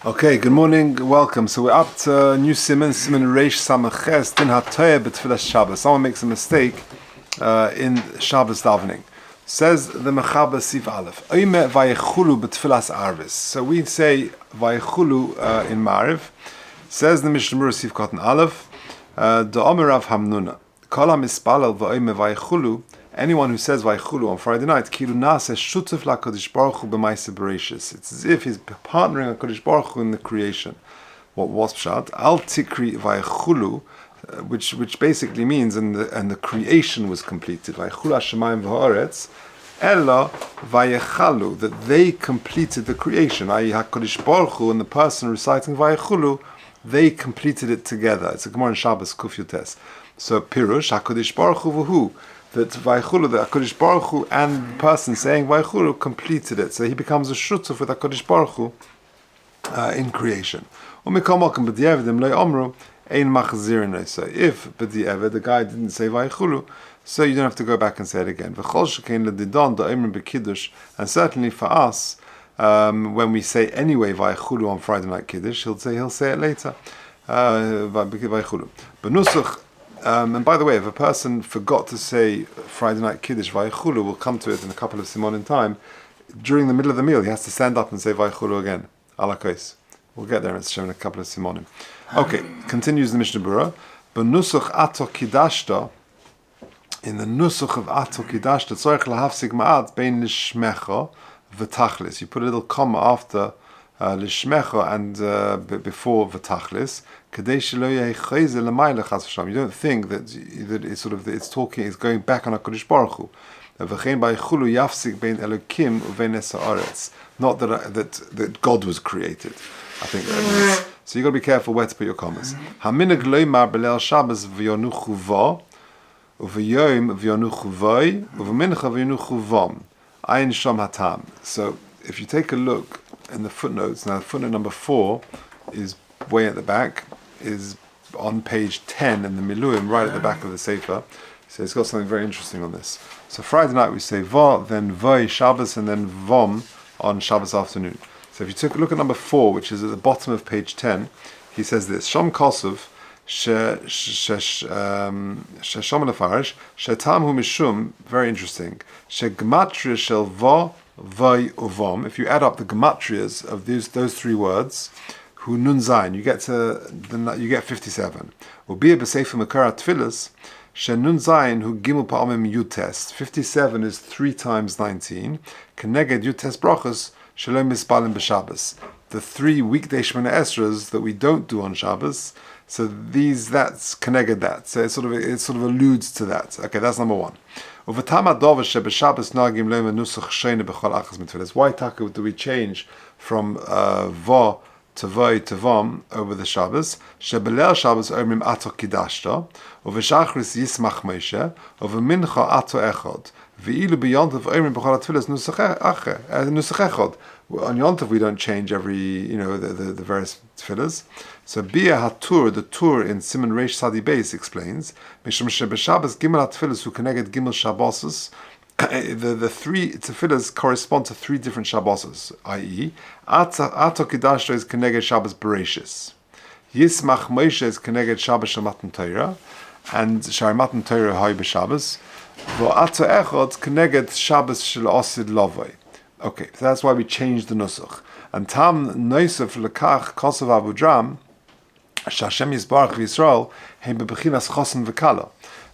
Okay, good morning, welcome. So we're up to new Siman Reish Samaches Din HaToyeh B'Tfilas Shabbos. Someone makes a mistake in Shabbos Davening. Says the Mechaber Sif Aleph, Oime Vayechulu B'Tfilas Arvis. So we say Vayechulu in Mariv. Says the Mishnah Sif Kotan Aleph, Da'omer Rav Hamnuna, Kol HaMispalel V'Oime Vayechulu. Anyone who says Vaychulu on Friday night, Kilu Nase Shutuf LaKadosh Baruch Hu B'Maaseh Bereishis. It's as if he's partnering HaKadosh Baruch Hu in the creation. What was Pshat? Al Tikri Vaychulu, which basically means and the creation was completed. Vaychulu Hashemayim V'Haaretz, Ella Vayechalu, that they completed the creation. I.e. HaKadosh Baruch Hu and the person reciting Vaychulu, they completed it together. It's a Gemara in Shabbos Kuf Yutes. So Pirush HaKadosh Baruch Hu V'Hu, that Vaychulu, the HaKadosh Baruch Hu and the person saying Vaychulu completed it. So he becomes a shutuf with HaKadosh Baruch Hu in creation. So if the guy didn't say Vaychulu, so you don't have to go back and say it again. And certainly for us, when we say anyway Vaychulu on Friday night Kiddush, he'll say it later. Vaychulu. And by the way, if a person forgot to say Friday night Kiddush Vaychulu, we'll come to it in a couple of simon in time. During the middle of the meal, he has to stand up and say Vaychulu again. Alakos. We'll get there in a couple of simonim. Okay, continues the Mishnah Berurah. B'nusach ato kidashta, in the nusach of ato kidashta, tzorich lahafsik ma'at bein lishmecha v'tachlis. You put a little comma after lishmecha and before v'tachlis. You don't think that it's going back on HaKadosh Baruch Hu. Not that God was created. I think that means. So you got to be careful where to put your commas. So if you take a look in the footnotes, now footnote number 4 is way at the back, is on page 10 in the Miluim, right at the back of the Sefer. So it's got something very interesting on this. So Friday night we say Va, then Voi Shabbos, and then Vom on Shabbos afternoon. So if you took a look at number 4, which is at the bottom of page 10, he says this: Shom Kosov Shom Lefarish Shetam Hu Mishum. Very interesting. Gematria Shel Va Voi Uvom. If you add up the gematrias of those three words, Hu Nun Zayin, you get 57. Ubiyah b'Sefer Mekara Tfilas, She Nun Zayin Hu Gimel Pa'amim Yutes. 57 is 3 times 19. Keneged Yutes Brachos Shalom Mispalim b'Shabbos. The 3 weekday Shemona Esras that we don't do on Shabbos. So that's Keneged that. So it sort of alludes to that. Okay, that's number 1. Why do we change from Va to Voi to Vom over the Shabbos? Shebelel Shabbos omrim ato kidashta, over Shachris yismach Moshe, over Mincha ato echad. Ve'ilu b'yontav omrim b'chol atfilas nusach echad. On Yontav we don't change every, the various tefillas. So Bia Hatur, the Tur in Siman Reish Sadi Beis explains, Mishum shebeshabbos gimel atfilas hu keneged gimel shabboses. The 3 tefillas correspond to 3 different Shabboses, i.e., Ato Kidashto is Keneged Shabbos Bereishis, Yismach Moshe is Keneged Shabbos Shel Matan Torah, and Shar Matan Torah Hay B'Shabbos, V'Ato Echad Keneged Shabbos Shel Osid Lovoi. Okay, so that's why we changed the Nusach. And Tam Noisef Lekach Kosov Avudram, Shashem Yisbarach V'Yisrael, Heim Bebechinas Chosen V'Kala.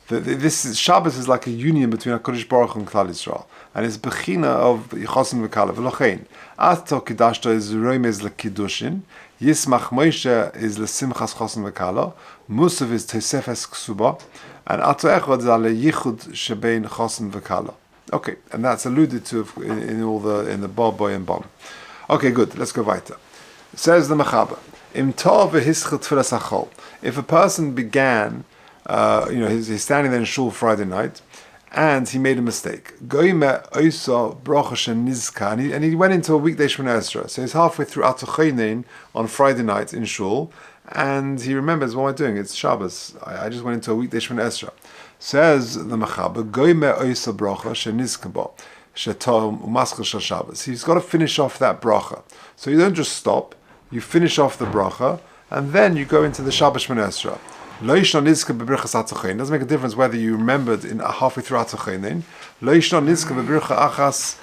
Shabbos is like a union between HaKadosh Baruch Hu and Klal Yisrael, and it's bechina of Chosen v'Kala. V'lochein, Ato Kidashta is Roimez leKiddushin, Yismach Moshe is leSimchas Chosen v'Kala, Musav is Tesefes Ksuba, and Ato Echad is ale Yichud shebein Chosen v'Kala. Okay, and that's alluded to in the Bob Boy and Bomb. Okay, good. Let's go weiter. Says the Mechaber, Im Tov v'Hischet Tfilas Achol. If a person began, he's standing there in shul Friday night, and he made a mistake. And he went into a weekday Shemona Esra. So he's halfway through Atocheinin on Friday night in shul, and he remembers, what am I doing? It's Shabbos. I just went into a weekday Shemona Esra. Says the Mechaber, He's got to finish off that bracha. So you don't just stop. you finish off the bracha, and then you go into the Shabbos Shmona Esrei. Lo yishno nizka bebirchas atzochein. Doesn't make a difference whether you remembered in halfway through atzochein. Lo yishno nizka bebircha achas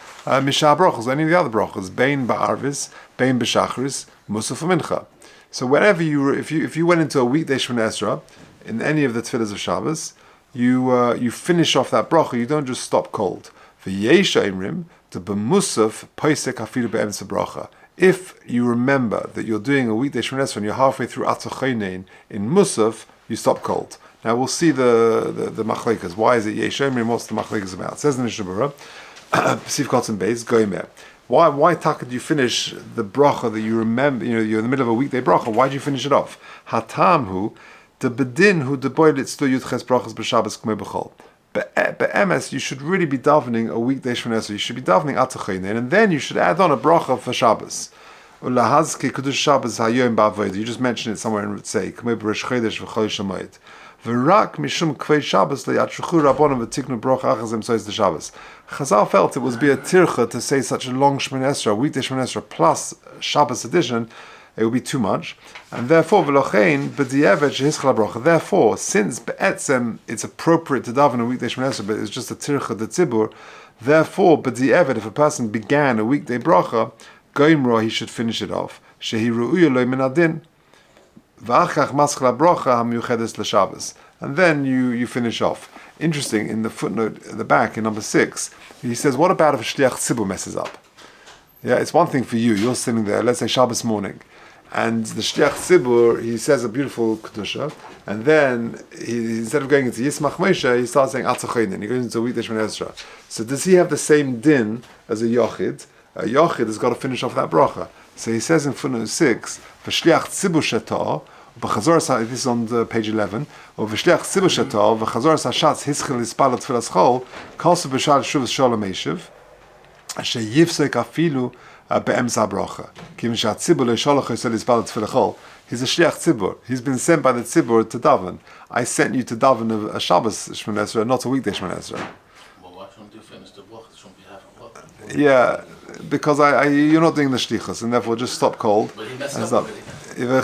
misha brachos. Any of the other brachos, bein ba'arvis, bein b'shachris, musaf mincha. So whenever if you went into a weekday Shmona Esrei in any of the tefillahs of Shabbos, you finish off that bracha. You don't just stop cold. V'yesh imrim to b'musaf poisek afilu be'emtza bracha. If you remember that you're doing a weekday Shmona Esrei and you're halfway through atzochein in musaf, you stop cold. Now we'll see the machlekas. Why is it yesh imrim? What's the machlekas about? It says in the Mishnah Berurah, P'sif Kotzen Beis Goymer. Why taka did you finish the bracha that you remember? You're in the middle of a weekday bracha. Why did you finish it off? Hatam hu the bedin hu the boilet sto yudches brachas b'Shabbos k'mei b'chol. Be'emes, you should really be davening a weekday Shmona Esrei. You should be davening atzochein, and then you should add on a bracha for Shabbos. Ulahazke kudush Shabbos hayom ba'avodah. You just mentioned it somewhere in Ritzei. K'mei b'Rosh Chodesh v'chol Shemoed. V'rak mishum kvei Shabbos le'yatruchu rabbonim v'tiknu bracha achas emsois the Shabbos. Chazal felt it would be a tircha to say such a long Shmona Esrei, weekday Shmona Esrei plus Shabbos edition. It would be too much, and therefore v'lochein b'di'evet shehischal bracha. Therefore, since be'etzem it's appropriate to daven a weekday Shmona Esrei, but it's just a tircha de tzibur. Therefore, b'di'evet, if a person began a weekday bracha, goimro, he should finish it off. Shehi ru'uya lo min adin. V'achach maschal bracha hamiyuchedes l'Shabbos, and then you finish off. Interesting, in the footnote at the back in number 6, he says, what about if a shliach tzibur messes up? Yeah, it's one thing for you're sitting there, let's say Shabbos morning, and the shliach tzibur, he says a beautiful kedusha, and then instead of going into Yismach Moshe, he starts saying atzochein, he goes into weekday Shmona Esrei. So does he have the same din as a yochid? A yochid has got to finish off that bracha. So he says in footnote 6, v'shliach tzibur shetah, this is on page 11, or v'shliach tzibur shetah, v'chazor sashatz hischel ispal tfilas chol, kalsu b'shal shuvas shalom eshiv, asher yifsek afilu be'emza bracha. Kivin she'atzibur le'sholach yisrael ispal tfilas chol. He's a shliach tzibur. He's been sent by the tzibur to daven. I sent you to daven a Shabbos Shmona Esrei, not a weekday Shmona Esrei. Well, why shouldn't you finish the bracha? Shouldn't be having bracha? Yeah, because you're not doing the shlichus, and therefore just stop cold. But he messed up. Yeah.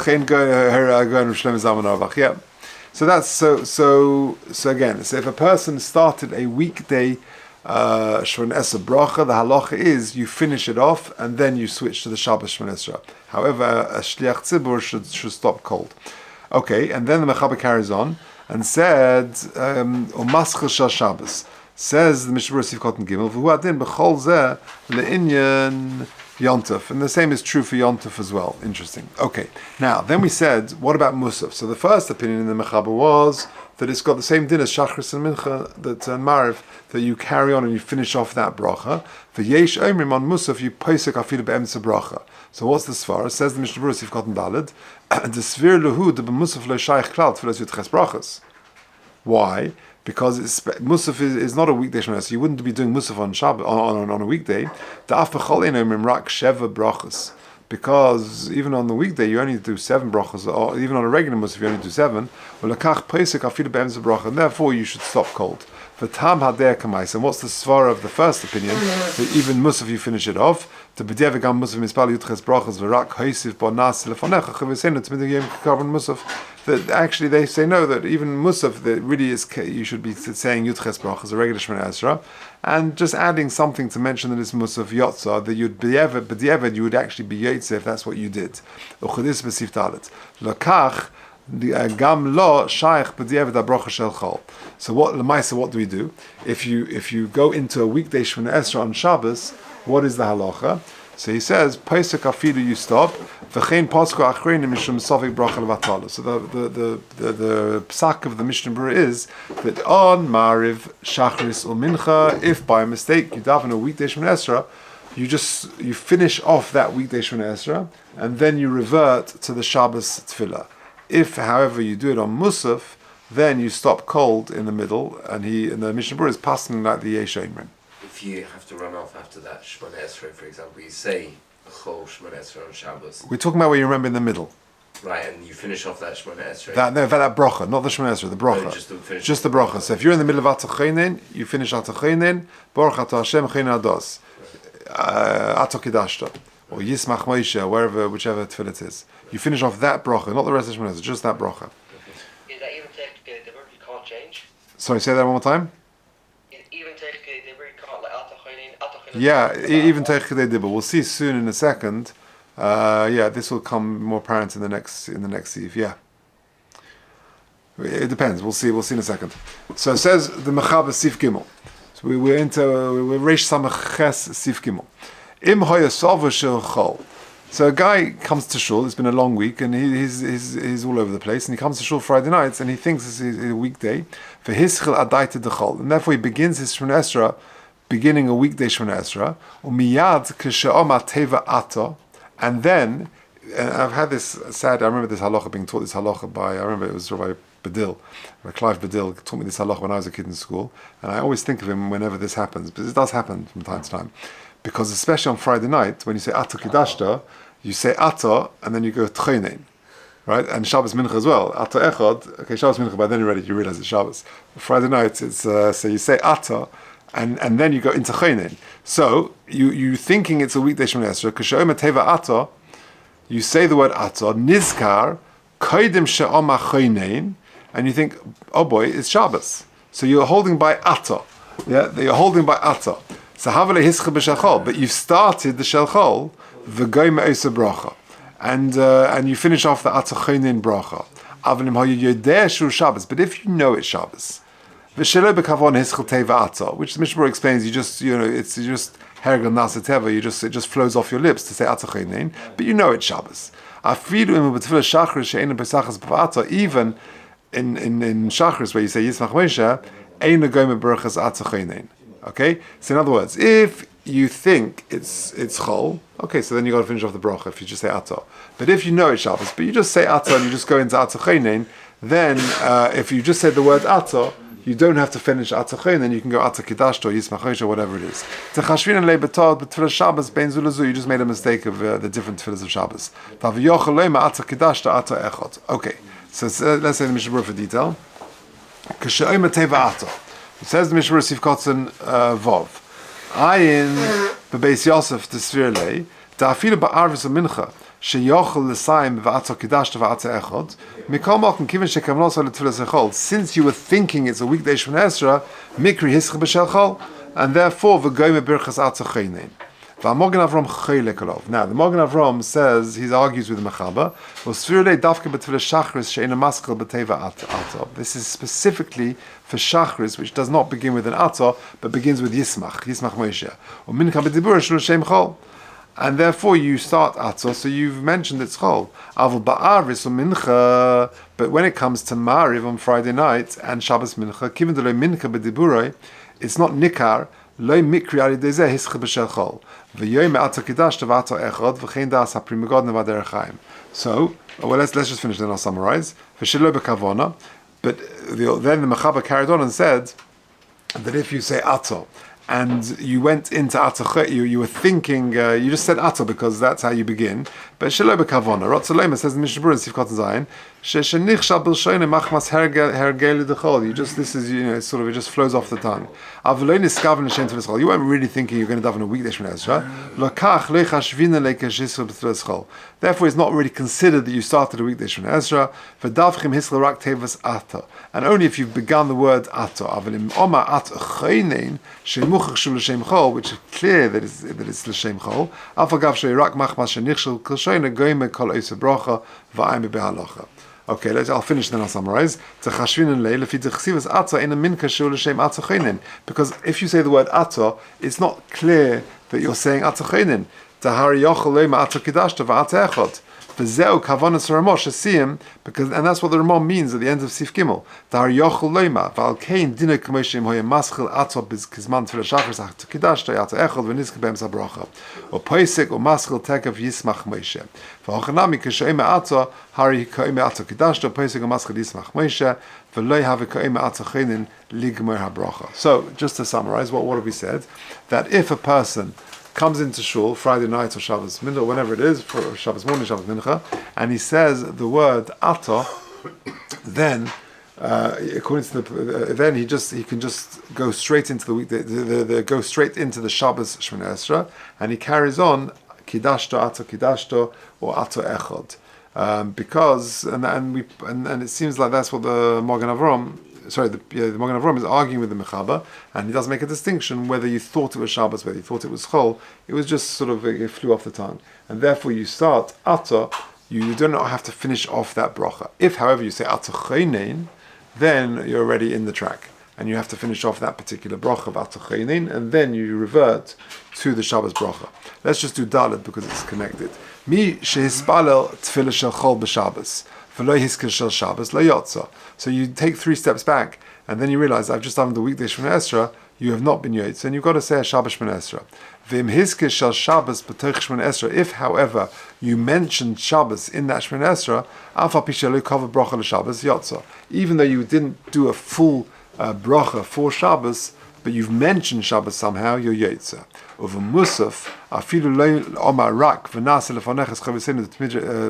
So that's so again. So if a person started a weekday Shmona Esrei bracha, the halacha is you finish it off and then you switch to the Shabbos Shmona Esrei. However, a shliach tzibur should stop cold. Okay, and then the Mechaber carries on and said, "Umaschel shal Shabbos." Says the Mishnah Berurah Sif Kotten Gimel, "V'hu adin b'chol zeh le'inyan Yontef," and the same is true for Yontef as well. Interesting. Okay, now then we said, what about Musaf? So the first opinion in the Mechaber was that it's got the same din as Shachris and Mincha, that Mariv, that you carry on and you finish off that bracha. For Yesh Omrim on Musaf, you posek afilu be'emtza bracha. So what's the svara? Says the Mishnah Berurah Sif Kotten Daled, the svir lehu de b'musaf lo shaykh klal tfilas yutches brachas. Why? Because Musaf is not a weekday Shmona Esrei. You wouldn't be doing Musaf on Shabbos on a weekday. Because even on the weekday you only do 7 brachas, or even on a regular Musaf you only do 7. And therefore you should stop cold. And what's the svara of the first opinion? That even Musaf you finish it off. That actually they say no, that even Musaf, that really is, you should be saying Yudches brachas, a regular Shmona Esrei, and just adding something to mention that it's Musaf Yotza, that you'd be ever, you would actually be Yotze if that's what you did. Uchadis b'sif talet. Lakach gam lo shaykh b'diavad abracha shel chol. So what l'maisa? What do we do if you go into a weekday Shmona Esrei on Shabbos? What is the halacha? So he says, Pesach afilu you stop, v'chein pasko achreinim mishum sofik bracha levatala. So the psak of the Mishnah Berurah is that on Mariv, Shachris or Mincha, if by mistake you daven a weekday Shmona Esrei, you finish off that weekday Shmona Esrei, and then you revert to the Shabbos tefillah. If, however, you do it on Musaf, then you stop cold in the middle, and the Mishnah Berurah is passing like the Yesh Omrim. If you have to run off after that Shmona Esrei, for example, you say a whole Shmona Esrei on Shabbos. We're talking about where you remember in the middle. Right, and you finish off that Shmona Esrei. That bracha, not the Shmona Esrei, the bracha. No, just the bracha. So if you're in the middle of Atzochein, you finish Atzochein, Baruch Atah Hashem Chein Ados, Atokidashta. or Yismach Moshe, whichever tefillah it is. You finish off that bracha, not the rest of Shemona Esrei, just that bracha. Is that even technically a different? You can't change? Sorry, say that one more time? Even technically a different, you can't like Yeah, even Teich Kedei Dibur. We'll see soon in a second. This will come more apparent in the next sieve. Yeah. It depends. We'll see in a second. So it says the Mechaber Sif Gimel. So we're Reish Samach Ches Sif Gimel. Im Hoya Sova Shel Chol. So a guy comes to shul. It's been a long week, and he's all over the place. And he comes to shul Friday nights, and he thinks it's a weekday. For hischil adaita dechol, and therefore he begins his Shemona Esrei, beginning a weekday Shemona Esrei. Umiyad kisheoma teva ato, and then I've had this sad. I remember this halacha being taught. This halacha by it was Rabbi Badil, Rabbi Clive Badil taught me this halacha when I was a kid in school, and I always think of him whenever this happens, because it does happen from time to time. Because especially on Friday night, when you say Ato Kidashta, you say Ato, and then you go Tcheinin, right? And Shabbos Mincha as well. Ato Echad, okay, Shabbos Mincha, by then you realize it's Shabbos. Friday night, it's so you say Ato, and then you go into Tcheinin. So, you thinking it's a weekday Shemona Esrei, K'she'oma Teva Ato, you say the word Ato, Nizkar, Koidim She'oma Tcheinin, and you think, oh boy, it's Shabbos. So you're holding by Ato. Yeah, you're holding by Ato. So Havale Hischel b'Shelchol, but you've started the Shelchol, v'goy me'osa bracha, and you finish off the Atzachonin bracha. Avalim hoyu yodeh shu Shabbos, but if you know it's Shabbos, v'shelo b'kavon Hischel teva Atza, which the Mishnah explains, it's just hergel nasa teva, it just flows off your lips to say Atzachonin, but you know it's Shabbos. Afilu im b'tefillah Shachris she'ein b'sachas b'Atza, even in Shachris where you say Yismach Moshe, ein goy me'berachas Atzachonin. Okay, so in other words, if you think it's chol, okay, so then you got to finish off the bracha if you just say ato. But if you know it's Shabbos, but you just say ato and you just go into ato cheinin, then if you just said the word ato, you don't have to finish ato cheinin. You can go ato kidashto, yismach or whatever it is. Techashvin and lebetod, but tefillah Shabbos bein zulazu. You just made a mistake of the different tefillahs of Shabbos. Tav yochel leima ato kidashto ato echot. Okay, so let's say the Mishnah for detail. Kashe'omer teva ato. It says the Mishnah Sif Kotzen Vov. Ayin bebeis Yosef Tesvirlei da'afilu ba'arvis u'mincha sheyochel l'sayim v'atzo kidash v'atzo echod mikol malkin kiven shekavnos l'tfilas echol. Since you were thinking it's a weekday Shemona Esrei, mikri hischel b'shelchol, and therefore v'goy me'birchas atzo cheinin. Now the Magen Avraham says, he argues with the Mechaber, this is specifically for Shachris, which does not begin with an Ato, but begins with Yismach Moshe. And therefore you start Ato, so you've mentioned it's Chol. But when it comes to Mariv on Friday night and Shabbos Mincha, it's not Nikar, Lo mikri ali dezeh hischel b'shel chol. V'yoy me'ato kidash tavato echod v'chein das ha'primigod nevader Chaim. So, let's just finish, then I'll summarize. V'shelo b'kavona. But then the Mechaber carried on and said that if you say ato, and you went into ato, you were thinking, you just said ato because that's how you begin. But shelo b'kavona. Rotzolema says in Mishnah Berurah Sif Kotten Zayin, shenichshal b'lshonim machmas hergel l'dechol. This is, it just flows off the tongue. Avoloi niskaven l'shem tefillas chol. You weren't really thinking you're going to daven a weekday Shemona Esrei. Lokach leichashvina leikashisra b'tefillas chol. Therefore, it's not really considered that you started a weekday Shemona Esrei. V'davchim hisla rak tevas ato. And only if you've begun the word ato. Avolim oma ato choynein shemuchach shul l'shem chol, which is clear that it's l'shem chol. Afagav she'irak machmas shenichshel k'lshoyne goyme kol oisa bracha v'ayim b'halacha. Okay, I'll finish, then I'll summarize. Because if you say the word ato, it's not clear that you're saying ato cheinin. Because, and that's what the Ramah means at the end of Sif Gimel. So, just to summarize, what have we said? That if a person comes into shul Friday night or Shabbos Mincha, whenever it is, for Shabbos morning, Shabbos Mincha, and he says the word ato, then according to then he can just go straight into the week, go straight into the Shabbos Shemona Esrei, and he carries on kidashto, ato kidashto, or ato echod. Because and it seems like that's what the Magen Avram, the Magen Avram is arguing with the Mechaber, and he does make a distinction whether you thought it was Shabbos, whether you thought it was Chol. It was just sort of it flew off the tongue, and therefore you start Ato. You do not have to finish off that bracha. If, however, you say Ato Chaynein, then you're already in the track, and you have to finish off that particular bracha of Ato Chaynein, and then you revert to the Shabbos bracha. Let's just do Dalet because it's connected. Mi shehispalel tefillah shel chol b'Shabbos, v'lo hiskir shel Shabbos lo yotza. So you take 3 steps back, and then you realize I've just done the weekday Shemona Esrei. You have not been yotza, and you've got to say a Shabbos Shemona Esrei. V'im hiskir shel Shabbos b'toich Shemona Esrei. If, however, you mentioned Shabbos in that Shemona Esrei, alfa pishelu cover bracha l'Shabbos yotza. Even though you didn't do a full bracha for Shabbos, but you've mentioned Shabbos somehow, you're yotza. Of a musaf, afilu lo omar rak v'nase lefonechas chavosenu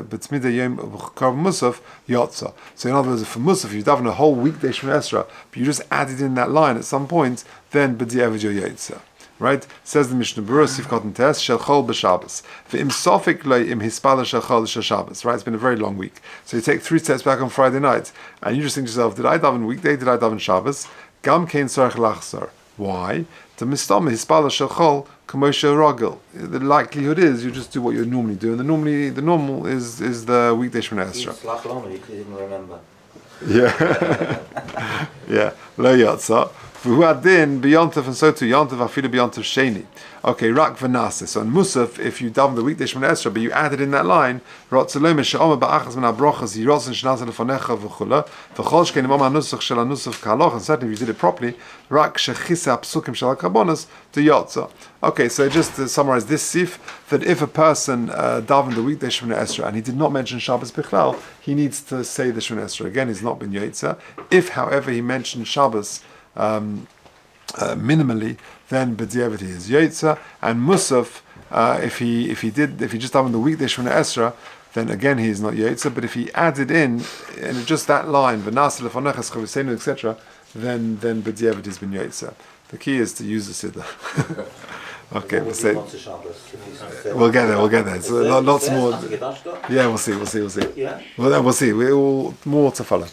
b'tzmida yom karv musaf yotza. So in other words, for musaf, you've done a whole weekday Shemona Esrei, but you just added in that line at some point, then b'diavad you're yotza. Right? Says the Mishnah Berurah, Sifkat and Tes, Shel Chol b'Shabbos. V'im sofik lo im hispala shel Chol shel Shabbos. Right? It's been a very long week. So you take 3 steps back on Friday night, and you just think to yourself, did I daven weekday? Did I daven Shabbos? Gam kein tzarech lachzor. Why? The mistama hispala shel Chol k'moshe ragel. The likelihood is you just do what you normally do, and the normal is the weekday Shemona Esrei. Slach Lomer, you couldn't remember. Yeah. Yeah. Lo yotza. V'hu adin b'yontav, and so too yontav afilu b'yontav sheni. Okay, rak v'nase. So in Musaf, if you daven the weekday Shemona Esrei, but you added in that line, rotzalome she'omer ba'achas min ha'brochas yirotzen shnasa lefonecha v'chula v'chol shkein imam ha'nusach shel ha'nusach k'haloch, and certainly if you did it properly, rak shechise ha'psukim shel ha'karbonos to yotza. Okay, so just to summarize this sif, that if a person davened the weekday Shemona Esrei and he did not mention Shabbos bichlal, he needs to say the Shemona Esrei again. He's not been yotza. If, however, he mentioned Shabbos minimally, then b'diavad he is yotza. And musaf, if he just davened the weekday Shemona Esrei, then again he is not yotza. But if he added in just that line, v'nase lefonechas chavosenu, etc., then b'diavad he's been yotza. The key is to use the siddur. Okay, we'll see. We'll get there. So lots more. Yeah, we'll see. Yeah. Well, we'll see. More to follow.